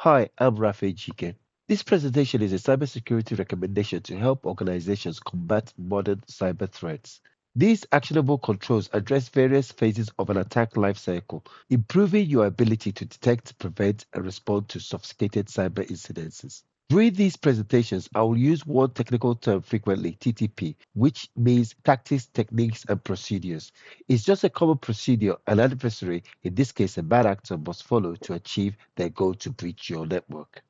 Hi, I'm Rafe Jike. This presentation is a cybersecurity recommendation to help organizations combat modern cyber threats. These actionable controls address various phases of an attack lifecycle, improving your ability to detect, prevent, and respond to sophisticated cyber incidences. During these presentations, I will use one technical term frequently, TTP, which means tactics, techniques, and procedures. It's just a common procedure an adversary, in this case a bad actor, must follow to achieve their goal to breach your network.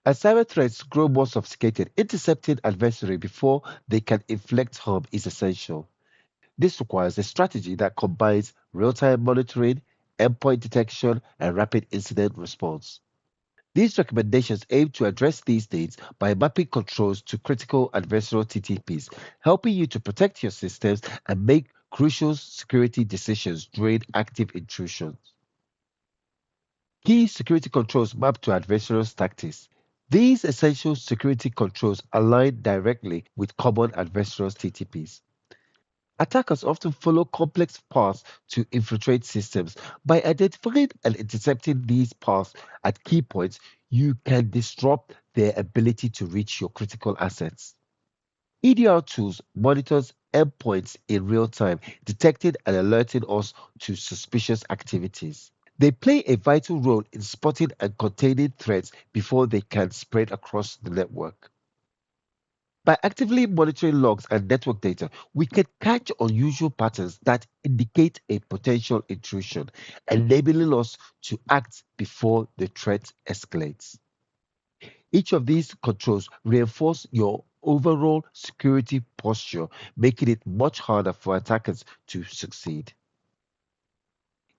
As cyber threats grow more sophisticated, intercepting adversary before they can inflict harm is essential. This requires a strategy that combines real-time monitoring, endpoint detection, and rapid incident response. These recommendations aim to address these needs by mapping controls to critical adversarial TTPs, helping you to protect your systems and make crucial security decisions during active intrusions. Key security controls map to adversarial tactics. These essential security controls align directly with common adversarial TTPs. Attackers often follow complex paths to infiltrate systems. By identifying and intercepting these paths at key points, you can disrupt their ability to reach your critical assets. EDR tools monitors endpoints in real time, detecting and alerting us to suspicious activities. They play a vital role in spotting and containing threats before they can spread across the network. By actively monitoring logs and network data, we can catch unusual patterns that indicate a potential intrusion, enabling us to act before the threat escalates. Each of these controls reinforce your overall security posture, making it much harder for attackers to succeed.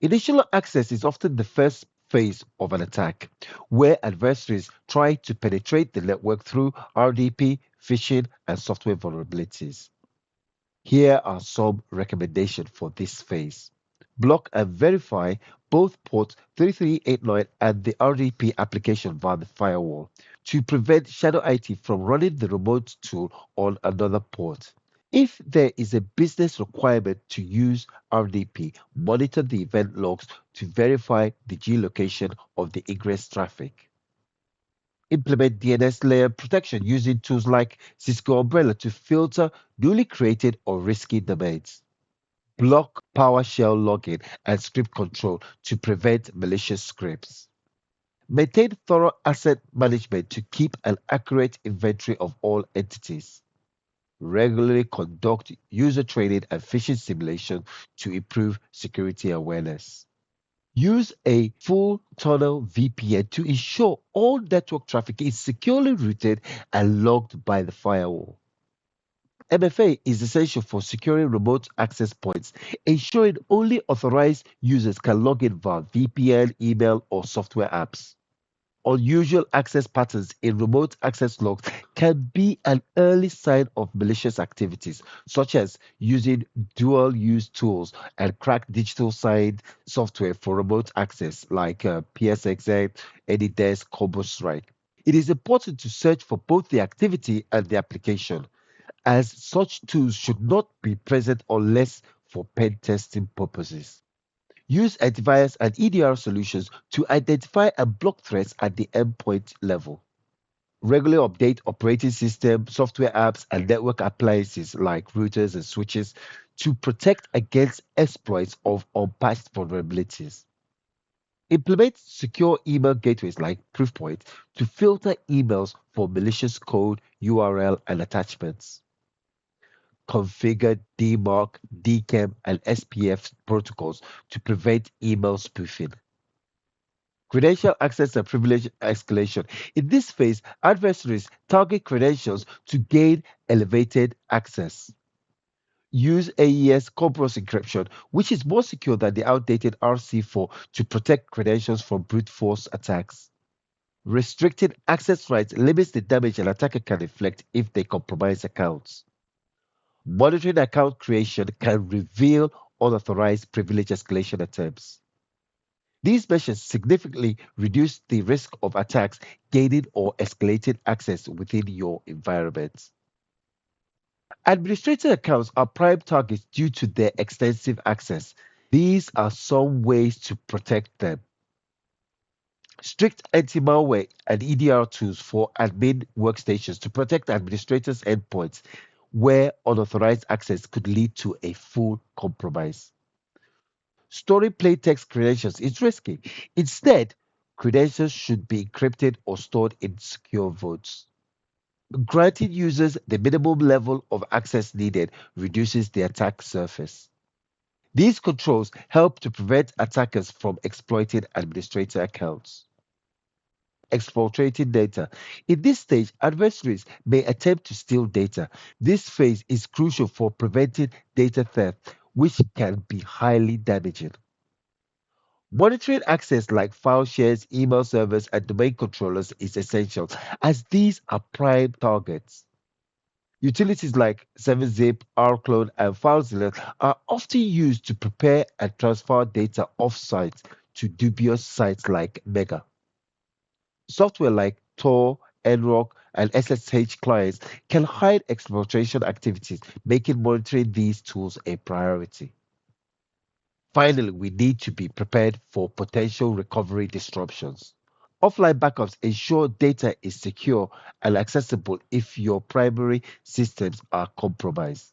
Initial access is often the first phase of an attack, where adversaries try to penetrate the network through RDP, phishing, and software vulnerabilities. Here are some recommendations for this phase. Block and verify both port 3389 and the RDP application via the firewall to prevent Shadow IT from running the remote tool on another port. If there is a business requirement to use RDP, monitor the event logs to verify the geolocation of the ingress traffic. Implement DNS layer protection using tools like Cisco Umbrella to filter newly created or risky domains. Block PowerShell login and script control to prevent malicious scripts. Maintain thorough asset management to keep an accurate inventory of all entities. Regularly conduct user training and phishing simulation to improve security awareness. Use a full tunnel VPN to ensure all network traffic is securely routed and logged by the firewall. MFA is essential for securing remote access points, ensuring only authorized users can log in via VPN, email, or software apps. Unusual access patterns in remote access logs can be an early sign of malicious activities, such as using dual use tools and cracked digital sign software for remote access, like PSXN, AnyDesk, CoboStrike. It is important to search for both the activity and the application, as such tools should not be present unless for pen testing purposes. Use antivirus and EDR solutions to identify and block threats at the endpoint level. Regularly update operating system, software apps, and network appliances like routers and switches to protect against exploits of unpatched vulnerabilities. Implement secure email gateways like Proofpoint to filter emails for malicious code, URL, and attachments. Configure DMARC, DKIM, and SPF protocols to prevent email spoofing. Credential access and privilege escalation. In this phase, adversaries target credentials to gain elevated access. Use AES Corpus encryption, which is more secure than the outdated RC4 to protect credentials from brute force attacks. Restricted access rights limits the damage an attacker can inflict if they compromise accounts. Monitoring account creation can reveal unauthorized privilege escalation attempts. These measures significantly reduce the risk of attacks gaining or escalating access within your environment. Administrator accounts are prime targets due to their extensive access. These are some ways to protect them. Strict anti-malware and EDR tools for admin workstations to protect administrators' endpoints where unauthorized access could lead to a full compromise. Storing plain text credentials is risky. Instead, credentials should be encrypted or stored in secure vaults. Granting users the minimum level of access needed reduces the attack surface. These controls help to prevent attackers from exploiting administrator accounts. Exfiltrating data. In this stage, adversaries may attempt to steal data. This phase is crucial for preventing data theft, which can be highly damaging. Monitoring access like file shares, email servers, and domain controllers is essential, as these are prime targets. Utilities like 7-Zip, rclone, and FileZilla are often used to prepare and transfer data off-site to dubious sites like Mega. Software like Tor, nrock, and SSH clients can hide exploitation activities, making monitoring these tools a priority. Finally, we need to be prepared for potential recovery disruptions. Offline backups ensure data is secure and accessible if your primary systems are compromised.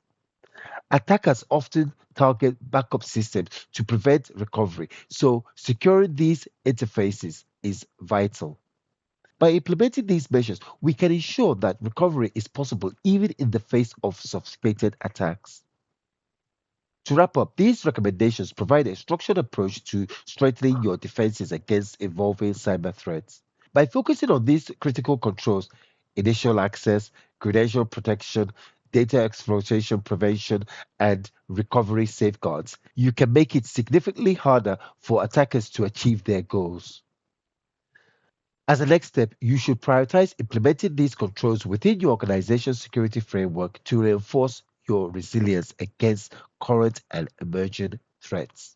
Attackers often target backup systems to prevent recovery, so securing these interfaces is vital. By implementing these measures, we can ensure that recovery is possible even in the face of sophisticated attacks. To wrap up, these recommendations provide a structured approach to strengthening your defenses against evolving cyber threats. By focusing on these critical controls, initial access, credential protection, data exploitation prevention, and recovery safeguards, you can make it significantly harder for attackers to achieve their goals. As a next step, you should prioritize implementing these controls within your organization's security framework to reinforce your resilience against current and emerging threats.